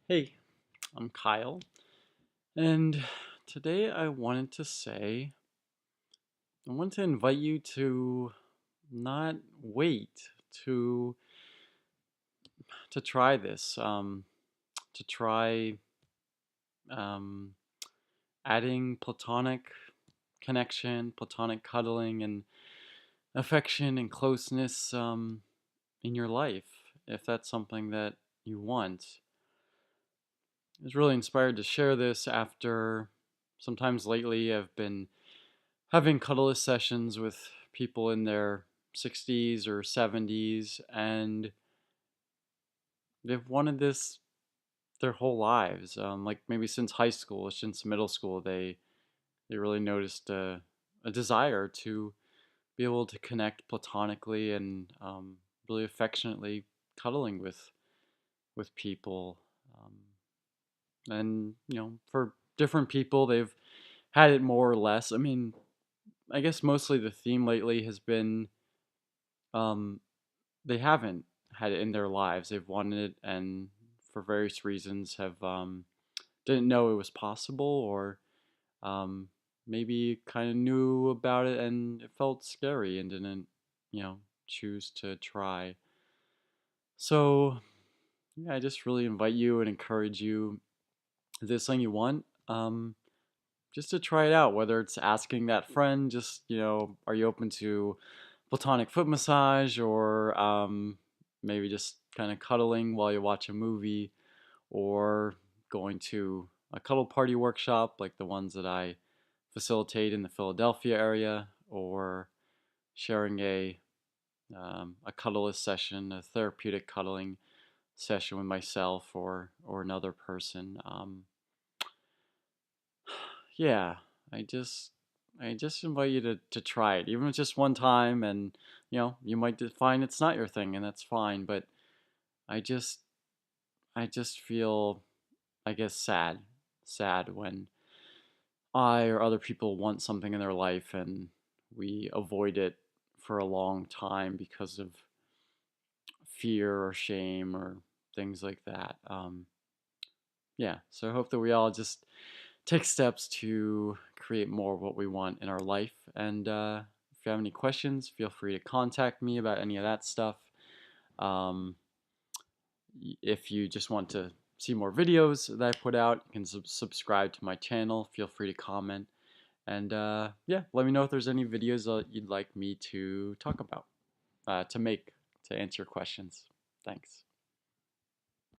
Hey, I'm Kyle, and today I want to invite you to not wait to try this, to try um, adding platonic connection, platonic cuddling, and affection and closeness in your life, if that's something that you want. I was really inspired to share this after sometimes lately I've been having Cuddlist sessions with people in their 60s or 70s, and they've wanted this their whole lives. Like maybe since high school, since middle school, they really noticed a desire to be able to connect platonically and really affectionately cuddling with people. Um, and for different people, they've had it more or less. I mean, I guess mostly the theme lately has been um, they haven't had it in their lives. They've wanted it, and for various reasons have didn't know it was possible, or um, maybe kind of knew about it and it felt scary and didn't, choose to try. So yeah, I just really invite you and encourage you. If there's something you want, just to try it out. Whether it's asking that friend, just are you open to platonic foot massage, or maybe just kind of cuddling while you watch a movie, or going to a cuddle party workshop like the ones that I facilitate in the Philadelphia area, or sharing a cuddleist session, a therapeutic cuddling session with myself or another person. Yeah, I just I just invite you to try it, even if it's just one time, and you might find it's not your thing, and that's fine. But I just I just feel, I guess, sad when I or other people want something in their life and we avoid it for a long time because of fear or shame or things like that. Yeah, so I hope that we all just take steps to create more of what we want in our life. And if you have any questions, feel free to contact me about any of that stuff. Um, if you just want to see more videos that I put out, you can subscribe to my channel. Feel free to comment. And yeah, let me know if there's any videos you'd like me to talk about, to make, to answer questions. Thanks.